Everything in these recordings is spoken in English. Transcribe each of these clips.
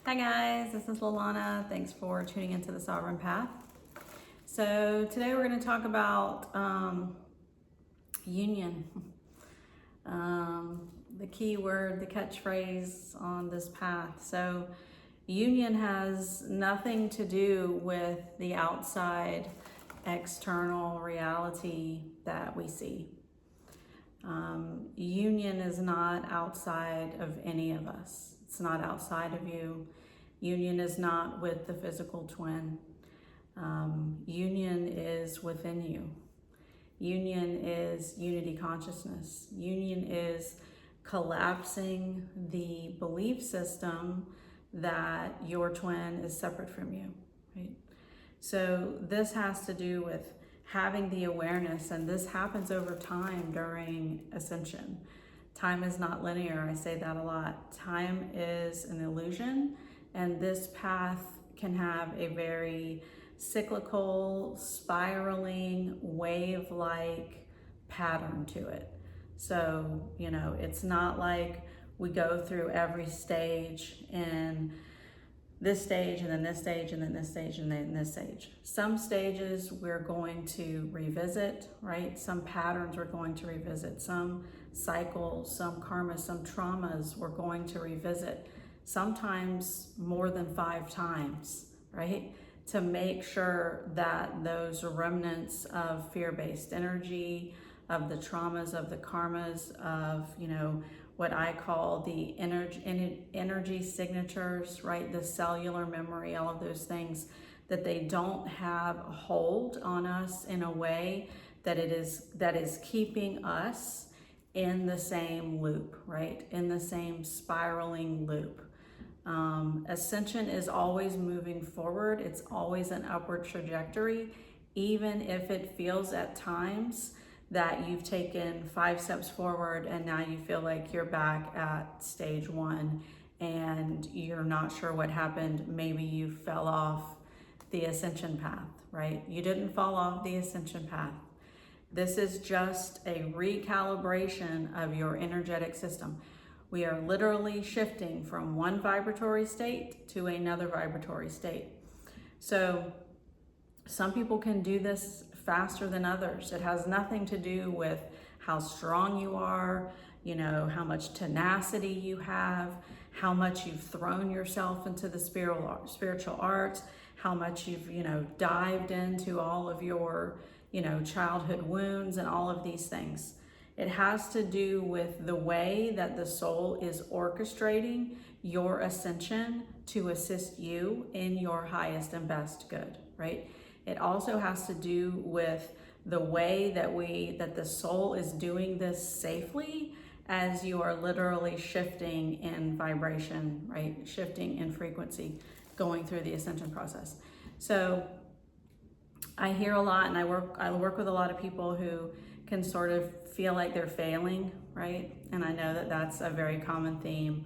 Hi guys, this is Lalana. Thanks for tuning into the Sovereign Path. So today we're going to talk about union. The key word, the catchphrase on this path. So union has nothing to do with the outside external reality that we see. Union is not outside of any of us. It's not outside of you. Union is not with the physical twin. Union is within you. Union is unity consciousness. Union is collapsing the belief system that your twin is separate from you, right? So this has to do with having the awareness, and this happens over time during ascension. Time is not linear. I say that a lot. Time is an illusion, and this path can have a very cyclical, spiraling, wave-like pattern to it. So, it's not like we go through every stage in this stage, and then this stage, and then this stage, and then this stage. Some stages we're going to revisit, right? Some patterns we're going to revisit. Some cycles, some karmas, some traumas we're going to revisit. Sometimes more than 5 times, right? To make sure that those remnants of fear-based energy, of the traumas, of the karmas, of, what I call the energy signatures, right? The cellular memory, all of those things, that they don't have a hold on us in a way that is keeping us in the same loop, right? In the same spiraling loop. Ascension is always moving forward. It's always an upward trajectory, even if it feels at times that you've taken 5 steps forward and now you feel like you're back at stage 1 and you're not sure what happened. Maybe you fell off the ascension path, right? You didn't fall off the ascension path. This is just a recalibration of your energetic system. We are literally shifting from one vibratory state to another vibratory state. So some people can do this faster than others. It has nothing to do with how strong you are, how much tenacity you have, how much you've thrown yourself into the spiritual arts, how much you've, dived into all of your, childhood wounds and all of these things. It has to do with the way that the soul is orchestrating your ascension to assist you in your highest and best good, right? It also has to do with the way that the soul is doing this safely, as you are literally shifting in vibration, right? Shifting in frequency, going through the ascension process. So I hear a lot, and I work with a lot of people who can sort of feel like they're failing, right? And I know that that's a very common theme,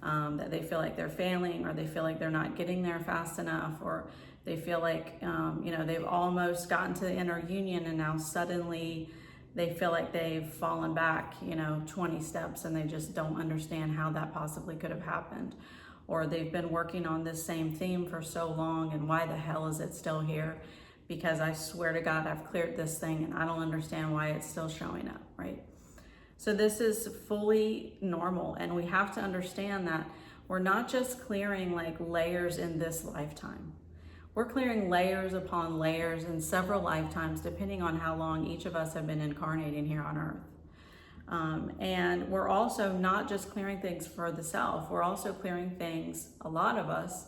that they feel like they're failing, or they feel like they're not getting there fast enough, or they feel like, they've almost gotten to the inner union and now suddenly they feel like they've fallen back, 20 steps, and they just don't understand how that possibly could have happened. Or they've been working on this same theme for so long, and why the hell is it still here? Because I swear to God, I've cleared this thing and I don't understand why it's still showing up, right? So this is fully normal, and we have to understand that we're not just clearing like layers in this lifetime. We're clearing layers upon layers in several lifetimes, depending on how long each of us have been incarnating here on earth. And we're also not just clearing things for the self, we're also clearing things, a lot of us,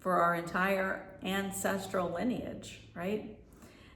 for our entire ancestral lineage, right?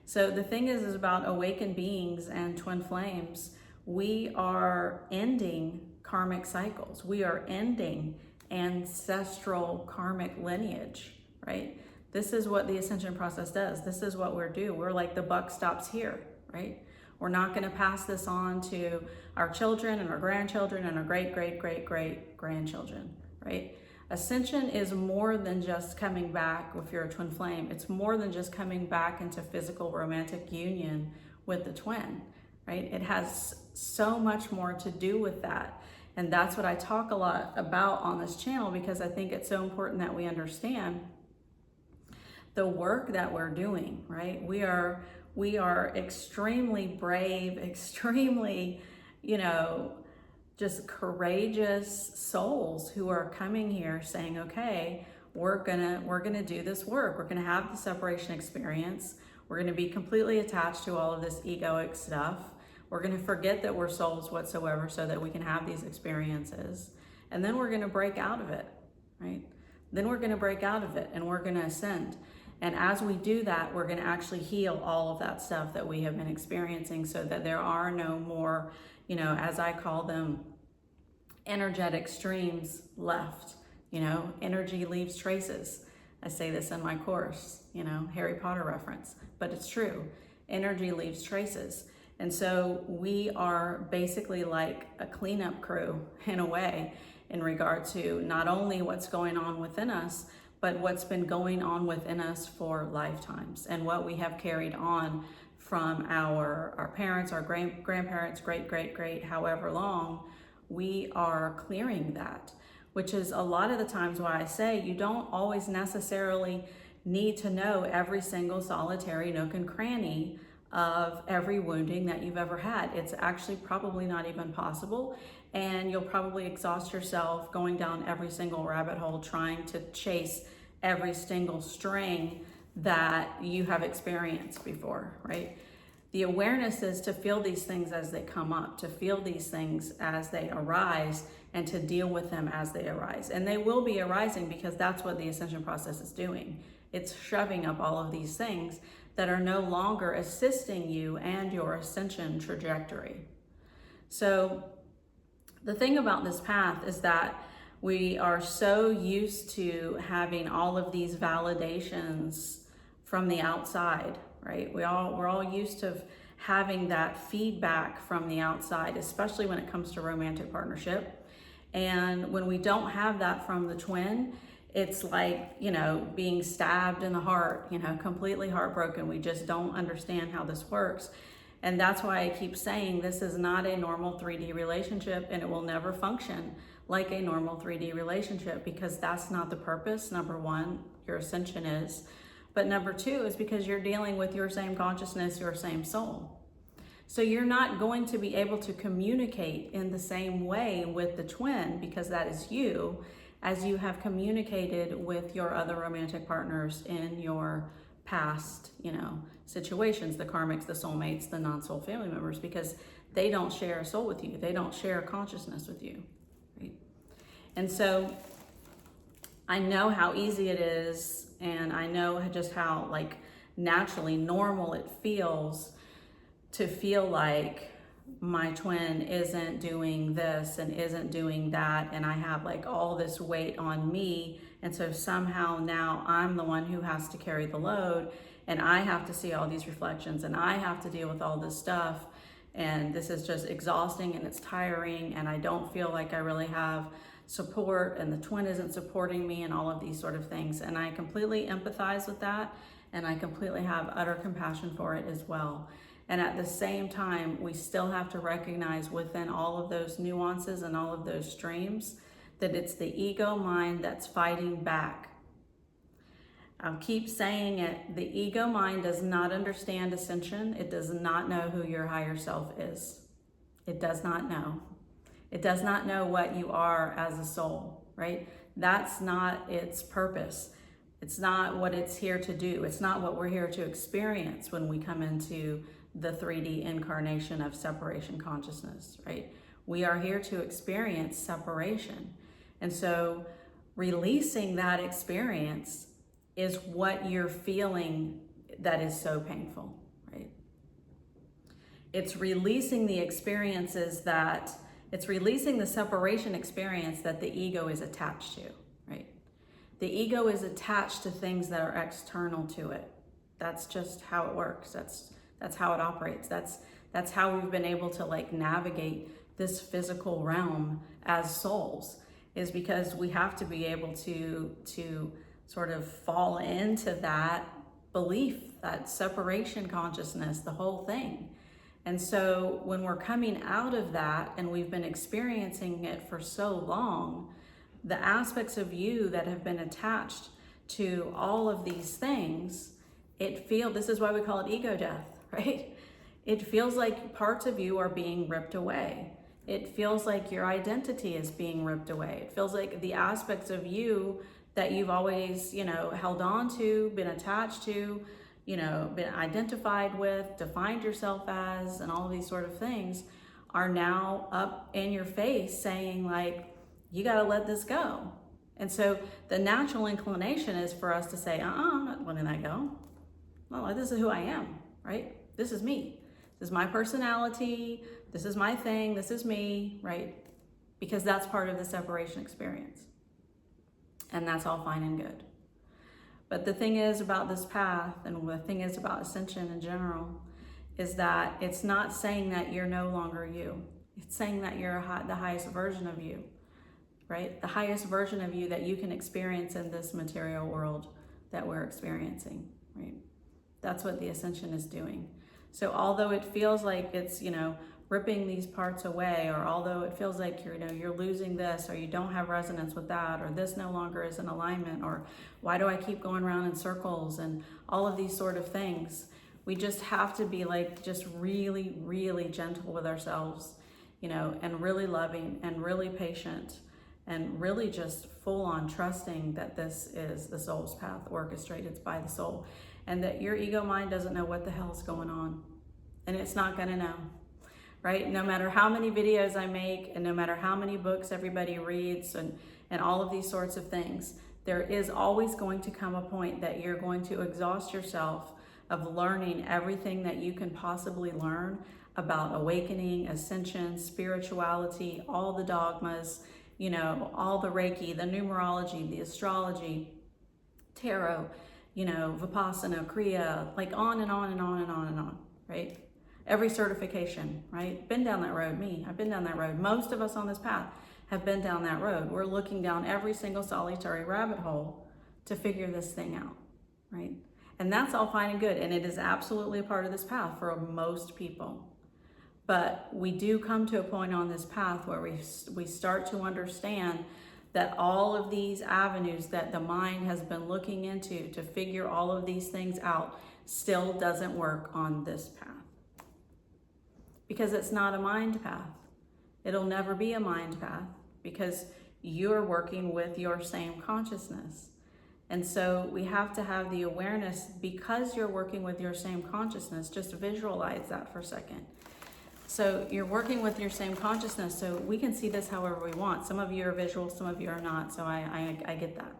So the thing is about awakened beings and twin flames, we are ending karmic cycles. We are ending ancestral karmic lineage, right? This is what the ascension process does. This is what we're doing. We're like, the buck stops here, right? We're not going to pass this on to our children and our grandchildren and our great-great-great-great-grandchildren, right? Ascension is more than just coming back if you're a twin flame. It's more than just coming back into physical romantic union with the twin, right? It has so much more to do with that. And that's what I talk a lot about on this channel, because I think it's so important that we understand the work that we're doing, right? We are extremely brave, extremely, just courageous souls who are coming here saying, okay, we're gonna do this work. We're gonna have the separation experience. We're gonna be completely attached to all of this egoic stuff. We're gonna forget that we're souls whatsoever so that we can have these experiences. And then we're gonna break out of it, right? Then we're gonna break out of it and we're gonna ascend. And as we do that, we're gonna actually heal all of that stuff that we have been experiencing, so that there are no more, as I call them, energetic streams left. Energy leaves traces. I say this in my course, Harry Potter reference, but it's true. Energy leaves traces. And so we are basically like a cleanup crew in a way, in regard to not only what's going on within us, but what's been going on within us for lifetimes, and what we have carried on from our parents, our grandparents, great, however long. We are clearing that, which is a lot of the times why I say you don't always necessarily need to know every single solitary nook and cranny of every wounding that you've ever had. It's actually probably not even possible, and you'll probably exhaust yourself going down every single rabbit hole trying to chase every single string that you have experienced before, right? The awareness is to feel these things as they come up, to feel these things as they arise, and to deal with them as they arise. And they will be arising, because that's what the ascension process is doing. It's shoving up all of these things that are no longer assisting you and your ascension trajectory. So the thing about this path is that we are so used to having all of these validations from the outside, right? We're all used to having that feedback from the outside, especially when it comes to romantic partnership. And when we don't have that from the twin, it's like, being stabbed in the heart, completely heartbroken. We just don't understand how this works. And that's why I keep saying this is not a normal 3D relationship, and it will never function like a normal 3D relationship, because that's not the purpose. Number one, your ascension is. But number two is because you're dealing with your same consciousness, your same soul. So you're not going to be able to communicate in the same way with the twin, because that is you, as you have communicated with your other romantic partners in your past, situations, the karmics, the soulmates, the non-soul family members, because they don't share a soul with you. They don't share a consciousness with you, right? And so I know how easy it is, and I know just how naturally normal it feels to feel like my twin isn't doing this and isn't doing that, and I have all this weight on me, and so somehow now I'm the one who has to carry the load, and I have to see all these reflections, and I have to deal with all this stuff, and this is just exhausting, and it's tiring, and I don't feel like I really have support, and the twin isn't supporting me, and all of these sort of things. And I completely empathize with that, and I completely have utter compassion for it as well. And at the same time, we still have to recognize within all of those nuances and all of those streams that it's the ego mind that's fighting back. I'll keep saying it. The ego mind does not understand ascension. It does not know who your higher self is. It does not know. It does not know what you are as a soul, right? That's not its purpose. It's not what it's here to do. It's not what we're here to experience when we come into the 3D incarnation of separation consciousness, right? We are here to experience separation. And so releasing that experience is what you're feeling that is so painful, right? It's releasing the experiences it's releasing the separation experience that the ego is attached to, right? The ego is attached to things that are external to it. That's just how it works. That's how it operates. That's how we've been able to navigate this physical realm as souls, is because we have to be able to sort of fall into that belief, that separation consciousness, the whole thing. And so when we're coming out of that and we've been experiencing it for so long, the aspects of you that have been attached to all of these things, this is why we call it ego death, right? It feels like parts of you are being ripped away. It feels like your identity is being ripped away. It feels like the aspects of you that you've always, held on to, been attached to, been identified with, defined yourself as, and all of these sort of things are now up in your face saying like, you got to let this go. And so the natural inclination is for us to say, I'm not letting that go. Well, this is who I am, right? This is me. This is my personality. This is my thing. This is me, right? Because that's part of the separation experience. And that's all fine and good. But the thing is about this path, and the thing is about ascension in general, is that it's not saying that you're no longer you. It's saying that you're the highest version of you, right? The highest version of you that you can experience in this material world that we're experiencing, right? That's what the ascension is doing. So although it feels like it's, ripping these parts away, or although it feels like you're losing this, or you don't have resonance with that, or this no longer is in alignment, or why do I keep going around in circles, and all of these sort of things, we just have to be like just really, really gentle with ourselves, and really loving and really patient, and really just full on trusting that this is the soul's path orchestrated by the soul, and that your ego mind doesn't know what the hell is going on, and it's not going to know. Right? No matter how many videos I make, and no matter how many books everybody reads, and all of these sorts of things, there is always going to come a point that you're going to exhaust yourself of learning everything that you can possibly learn about awakening, ascension, spirituality, all the dogmas, all the Reiki, the numerology, the astrology, tarot, Vipassana, Kriya, like on and on and on and on and on, right? Every certification, right? Been down that road, I've been down that road. Most of us on this path have been down that road. We're looking down every single solitary rabbit hole to figure this thing out, right? And that's all fine and good. And it is absolutely a part of this path for most people. But we do come to a point on this path where we start to understand that all of these avenues that the mind has been looking into to figure all of these things out still doesn't work on this path. Because it's not a mind path. It'll never be a mind path because you're working with your same consciousness. And so we have to have the awareness, because you're working with your same consciousness, just visualize that for a second. So you're working with your same consciousness, so we can see this however we want. Some of you are visual, some of you are not, so I get that.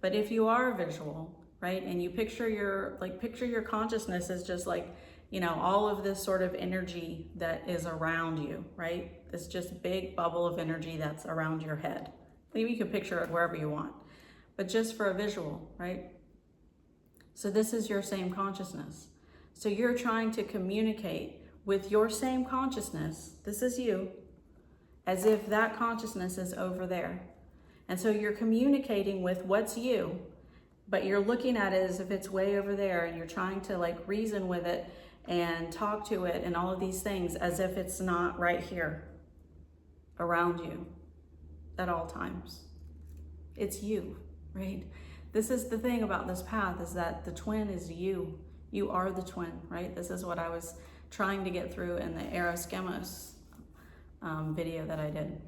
But if you are visual, right, and you picture your consciousness as just like, all of this sort of energy that is around you, right? This just big bubble of energy that's around your head. Maybe you can picture it wherever you want, but just for a visual, right? So this is your same consciousness. So you're trying to communicate with your same consciousness, this is you, as if that consciousness is over there. And so you're communicating with what's you, but you're looking at it as if it's way over there, and you're trying to like reason with it and talk to it and all of these things as if it's not right here around you at all times. It's you, right? This is the thing about this path, is that the twin is you. You are the twin, right? This is what I was trying to get through in the Eros-Gemos video that I did.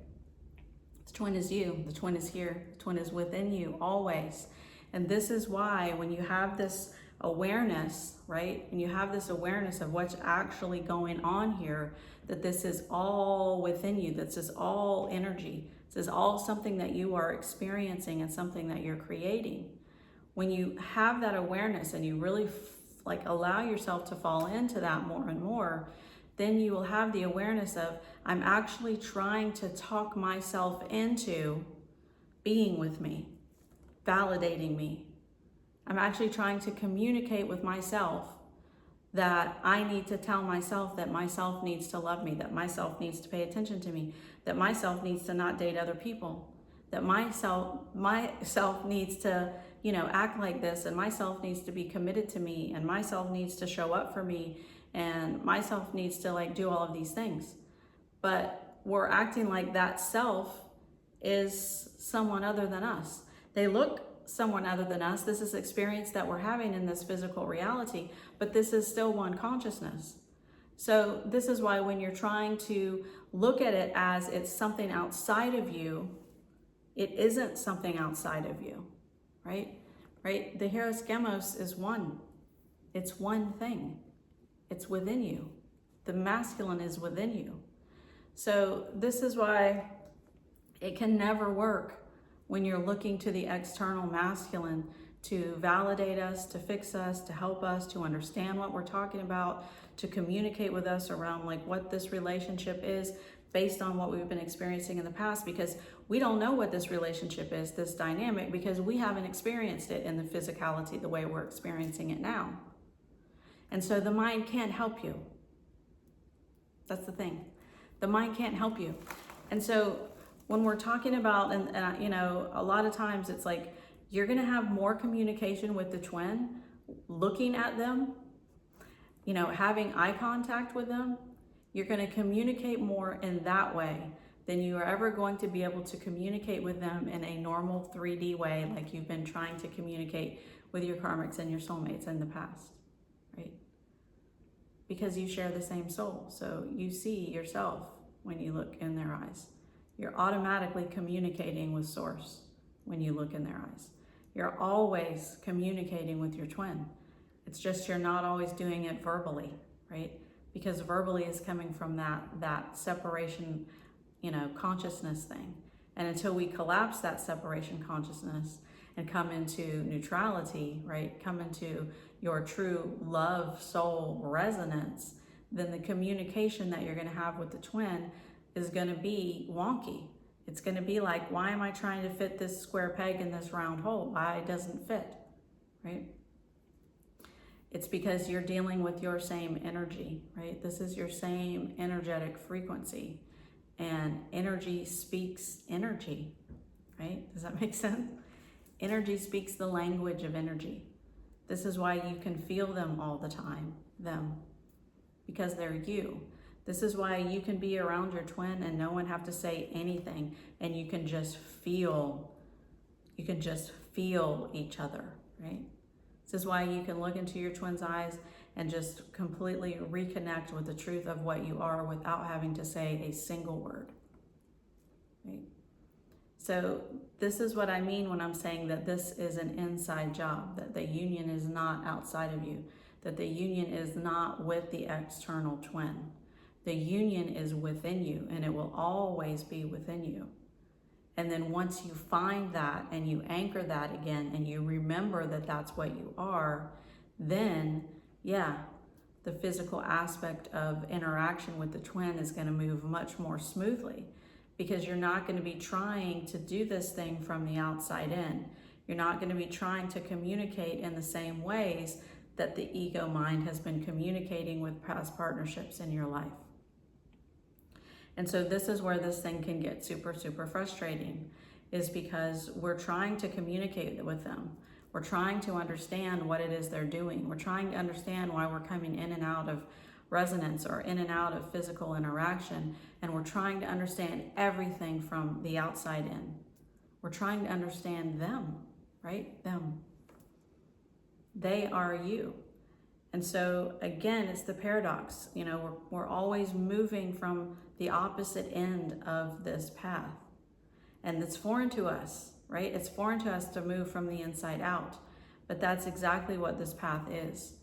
The twin is you. The twin is here. The twin is within you always. And this is why when you have this awareness, right? And you have this awareness of what's actually going on here, that this is all within you. This is all energy. This is all something that you are experiencing and something that you're creating. When you have that awareness and you really allow yourself to fall into that more and more, then you will have the awareness of, I'm actually trying to talk myself into being with me, validating me. I'm actually trying to communicate with myself that I need to tell myself that myself needs to love me, that myself needs to pay attention to me, that myself needs to not date other people, that myself needs to, act like this, and myself needs to be committed to me, and myself needs to show up for me and myself needs to like do all of these things. But we're acting like that self is someone other than us. They look someone other than us. This is experience that we're having in this physical reality, but this is still one consciousness. So this is why when you're trying to look at it as it's something outside of you, it isn't something outside of you, right? Right? The Hieros Gamos is one. It's one thing. It's within you. The masculine is within you. So this is why it can never work when you're looking to the external masculine to validate us, to fix us, to help us, to understand what we're talking about, to communicate with us around like what this relationship is based on what we've been experiencing in the past, because we don't know what this relationship is, this dynamic, because we haven't experienced it in the physicality the way we're experiencing it now. And so the mind can't help you. That's the thing. The mind can't help you. And so when we're talking about, and you know, a lot of times it's like, you're going to have more communication with the twin, looking at them, you know, having eye contact with them. You're going to communicate more in that way than you are ever going to be able to communicate with them in a normal 3D way, like you've been trying to communicate with your karmics and your soulmates in the past, right? Because you share the same soul. So you see yourself when you look in their eyes. You're automatically communicating with source when you look in their eyes. You're always communicating with your twin. It's just you're not always doing it verbally, right? Because verbally is coming from that separation, you know, consciousness thing. And until we collapse that separation consciousness and come into neutrality, right? Come into your true love, soul resonance, then the communication that you're going to have with the twin is going to be wonky. It's going to be like, why am I trying to fit this square peg in this round hole? Why it doesn't fit, right? It's because you're dealing with your same energy, right? This is your same energetic frequency, and energy speaks energy, right? Does that make sense? Energy speaks the language of energy. This is why you can feel them all the time, because they're you. This is why you can be around your twin and no one have to say anything, and you can just feel each other, right? This is why you can look into your twin's eyes and just completely reconnect with the truth of what you are without having to say a single word, right? So this is what I mean when I'm saying that this is an inside job, that the union is not outside of you, that the union is not with the external twin. The union is within you, and it will always be within you. And then once you find that and you anchor that again and you remember that that's what you are, then yeah, the physical aspect of interaction with the twin is going to move much more smoothly, because you're not going to be trying to do this thing from the outside in. You're not going to be trying to communicate in the same ways that the ego mind has been communicating with past partnerships in your life. And so this is where this thing can get super, super frustrating, is because we're trying to communicate with them. We're trying to understand what it is they're doing. We're trying to understand why we're coming in and out of resonance or in and out of physical interaction. And we're trying to understand everything from the outside in. We're trying to understand them, right? Them. They are you. And so again, it's the paradox. You know, we're always moving from the opposite end of this path. And it's foreign to us, right? It's foreign to us to move from the inside out. But that's exactly what this path is.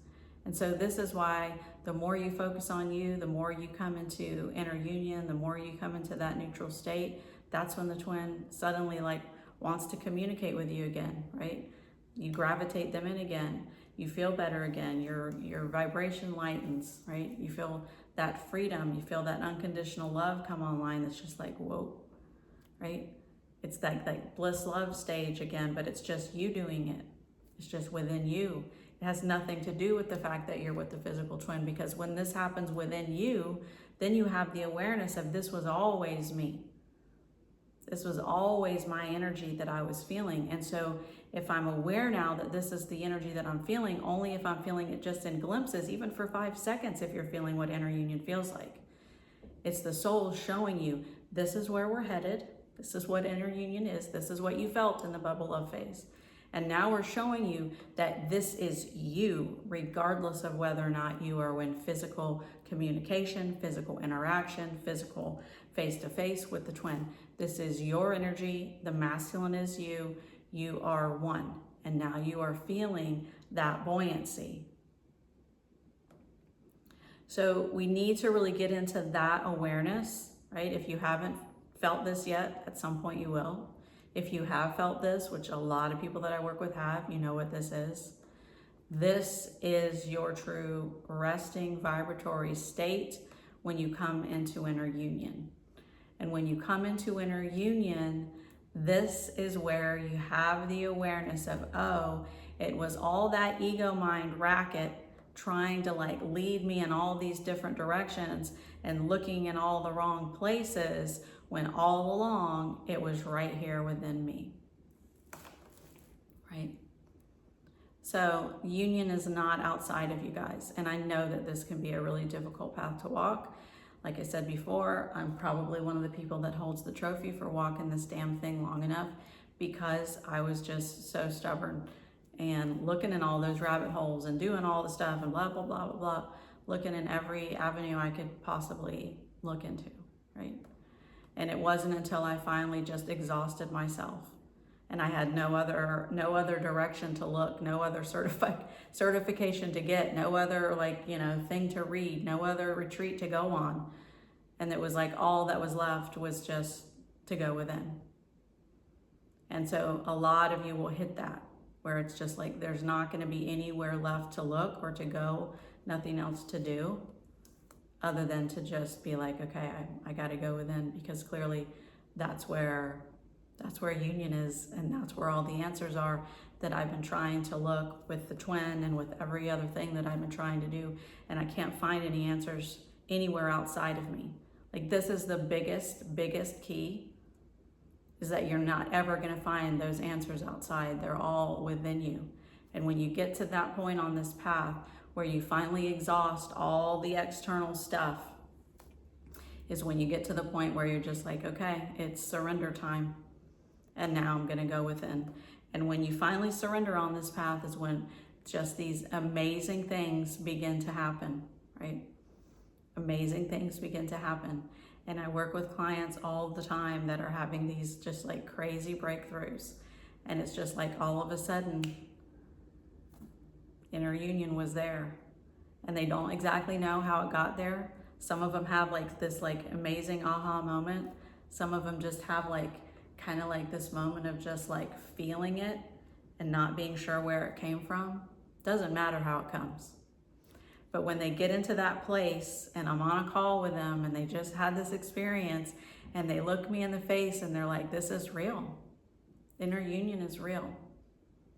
And so this is why the more you focus on you, the more you come into inner union, the more you come into that neutral state, that's when the twin suddenly like wants to communicate with you again, right? You gravitate them in again. You feel better again. Your vibration lightens, right? You feel that freedom. You feel that unconditional love come online. It's just like, whoa, right? It's that bliss love stage again, but it's just you doing it. It's just within you. It has nothing to do with the fact that you're with the physical twin, because when this happens within you, then you have the awareness of this was always me. This was always my energy that I was feeling. And so if I'm aware now that this is the energy that I'm feeling, only if I'm feeling it just in glimpses, even for 5 seconds, if you're feeling what inner union feels like. It's the soul showing you, this is where we're headed. This is what inner union is. This is what you felt in the bubble love phase. And now we're showing you that this is you, regardless of whether or not you are in physical communication, physical interaction, physical face-to-face with the twin. This is your energy. The masculine is you. You are one. And now you are feeling that buoyancy. So we need to really get into that awareness, right? If you haven't felt this yet, at some point you will. If you have felt this, which a lot of people that I work with have, you know what this is. This is your true resting vibratory state when you come into inner union. And when you come into inner union, this is where you have the awareness of, oh, it was all that ego mind racket trying to like lead me in all these different directions and looking in all the wrong places, when all along it was right here within me, right? So union is not outside of you guys. And I know that this can be a really difficult path to walk. Like I said before, I'm probably one of the people that holds the trophy for walking this damn thing long enough, because I was just so stubborn and looking in all those rabbit holes and doing all the stuff and blah, blah, blah, blah, blah, looking in every avenue I could possibly look into, right? And it wasn't until I finally just exhausted myself and I had no other direction to look, no other certification to get, no other thing to read, no other retreat to go on. And it was like all that was left was just to go within. And so a lot of you will hit that, where it's just like there's not going to be anywhere left to look or to go, nothing else to do, other than to just be like, okay, I got to go within, because clearly that's where union is, and that's where all the answers are that I've been trying to look with the twin and with every other thing that I've been trying to do, and I can't find any answers anywhere outside of me. Like, this is the biggest key, is that you're not ever going to find those answers outside. They're all within you. And when you get to that point on this path where you finally exhaust all the external stuff, is when you get to the point where you're just like, okay, it's surrender time. And now I'm going to go within. And when you finally surrender on this path is when just these amazing things begin to happen, right? Amazing things begin to happen. And I work with clients all the time that are having these just like crazy breakthroughs. And it's just like all of a sudden, inner union was there. And they don't exactly know how it got there. Some of them have like this like amazing aha moment. Some of them just have like kind of like this moment of just like feeling it and not being sure where it came from. Doesn't matter how it comes. But when they get into that place and I'm on a call with them and they just had this experience and they look me in the face and they're like, this is real. Inner union is real.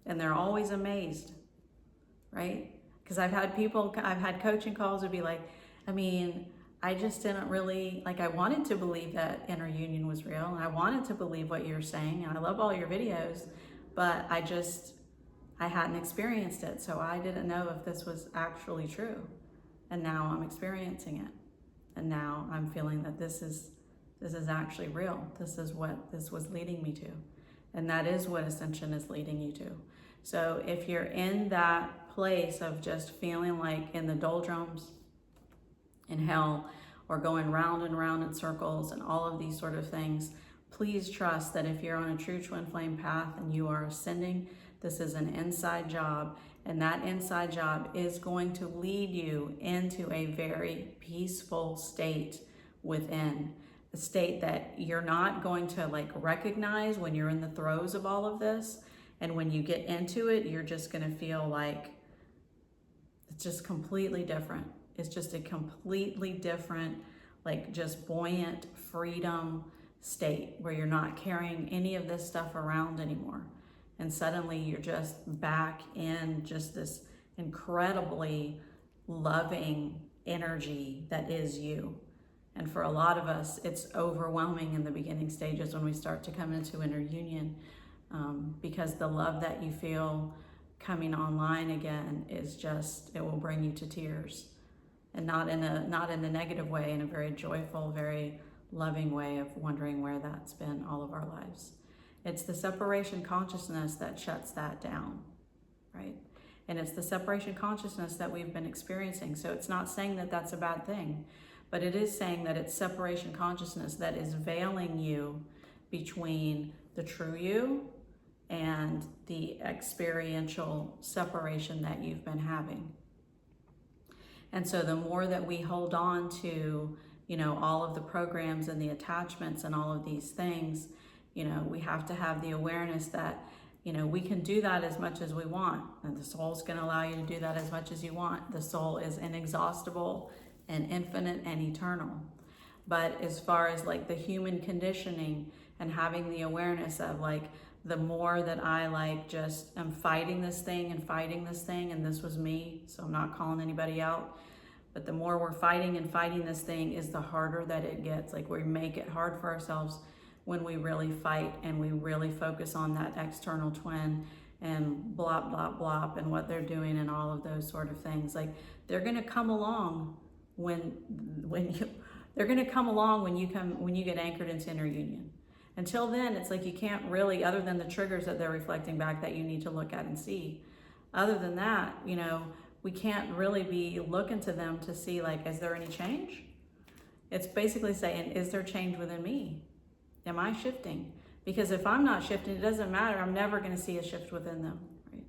And they're always amazed, right? Because I've had coaching calls would be like, I just didn't really, I wanted to believe that inner union was real, and I wanted to believe what you're saying, and I love all your videos, but I hadn't experienced it, so I didn't know if this was actually true. And now I'm experiencing it. And now I'm feeling that this is actually real. This is what this was leading me to. And that is what Ascension is leading you to. So if you're in that place of just feeling like in the doldrums, in hell, or going round and round in circles and all of these sort of things, please trust that if you're on a true twin flame path and you are ascending, this is an inside job, and that inside job is going to lead you into a very peaceful state within, a state that you're not going to recognize when you're in the throes of all of this. And when you get into it, you're just going to feel like it's just completely different. It's just a completely different, just buoyant freedom state where you're not carrying any of this stuff around anymore. And suddenly you're just back in just this incredibly loving energy that is you. And for a lot of us, it's overwhelming in the beginning stages when we start to come into inner union, because the love that you feel coming online again is just, it will bring you to tears, and not in a negative way, in a very joyful, very loving way of wondering where that's been all of our lives. It's the separation consciousness that shuts that down, right? And it's the separation consciousness that we've been experiencing. So it's not saying that that's a bad thing, but it is saying that it's separation consciousness that is veiling you between the true you and the experiential separation that you've been having. And so the more that we hold on to, you know, all of the programs and the attachments and all of these things, you know, we have to have the awareness that, you know, we can do that as much as we want. And the soul's going to allow you to do that as much as you want. The soul is inexhaustible and infinite and eternal. But as far as like the human conditioning and having the awareness of like, the more that I like just am fighting this thing and fighting this thing, and this was me, so I'm not calling anybody out, but the more we're fighting and fighting this thing is the harder that it gets. Like, we make it hard for ourselves when we really fight and we really focus on that external twin and blah, blah, blah, and what they're doing and all of those sort of things. Like, they're gonna come along when you get anchored into inner union. Until then, it's like you can't really, other than the triggers that they're reflecting back that you need to look at and see. Other than that, you know, we can't really be looking to them to see, like, is there any change? It's basically saying, is there change within me? Am I shifting? Because if I'm not shifting, it doesn't matter. I'm never going to see a shift within them, right?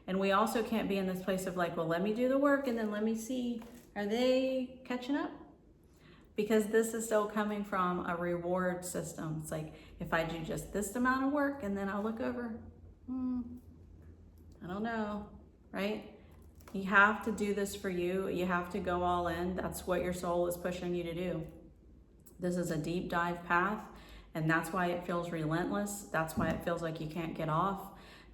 And we also can't be in this place of like, well, let me do the work and then let me see, are they catching up? Because this is still coming from a reward system. It's like, if I do just this amount of work and then I'll look over, I don't know, right? You have to do this for you. You have to go all in. That's what your soul is pushing you to do. This is a deep dive path, and that's why it feels relentless. That's why it feels like you can't get off.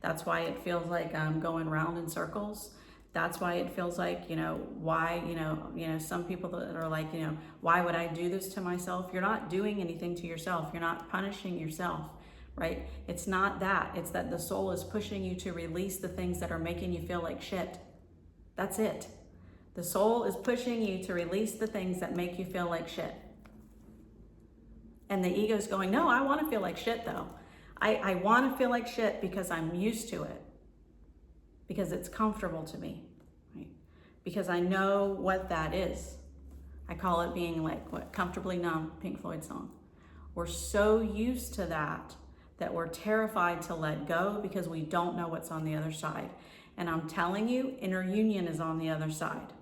That's why it feels like I'm going round in circles. That's why it feels like, you know, why, you know, some people that are like, you know, why would I do this to myself? You're not doing anything to yourself. You're not punishing yourself, right? It's not that. It's that the soul is pushing you to release the things that are making you feel like shit. That's it. The soul is pushing you to release the things that make you feel like shit. And the ego's going, no, I want to feel like shit though. I want to feel like shit because I'm used to it. Because it's comfortable to me, right? Because I know what that is. I call it being like, what, comfortably numb, Pink Floyd song. We're so used to that we're terrified to let go because we don't know what's on the other side. And I'm telling you, inner union is on the other side.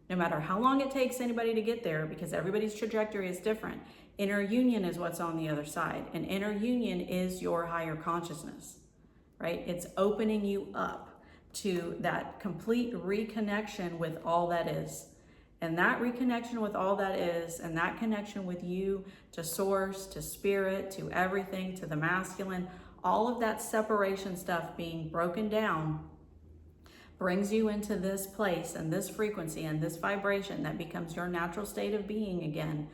No matter how long it takes anybody to get there, because everybody's trajectory is different, inner union is what's on the other side. And inner union is your higher consciousness, right? It's opening you up to that complete reconnection with all that is. And that reconnection with all that is, and that connection with you, to source, to spirit, to everything, to the masculine, all of that separation stuff being broken down brings you into this place and this frequency and this vibration that becomes your natural state of being again,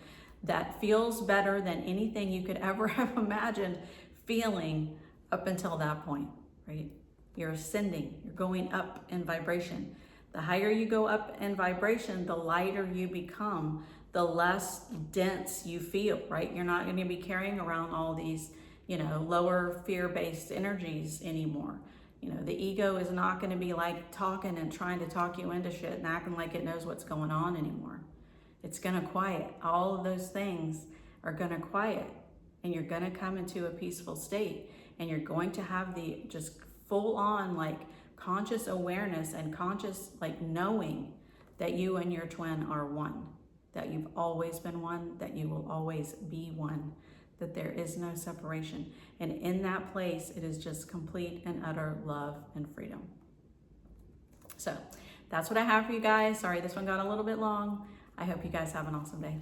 that feels better than anything you could ever have imagined feeling up until that point, right? You're ascending, you're going up in vibration. The higher you go up in vibration, the lighter you become, the less dense you feel, right? You're not going to be carrying around all these, you know, lower fear-based energies anymore. You know, the ego is not going to be like talking and trying to talk you into shit and acting like it knows what's going on anymore. It's going to quiet. All of those things are going to quiet, and you're going to come into a peaceful state, and you're going to have the just full on like conscious awareness and conscious like knowing that you and your twin are one, that you've always been one, that you will always be one, that there is no separation. And in that place, it is just complete and utter love and freedom. So that's what I have for you guys. Sorry, this one got a little bit long. I hope you guys have an awesome day.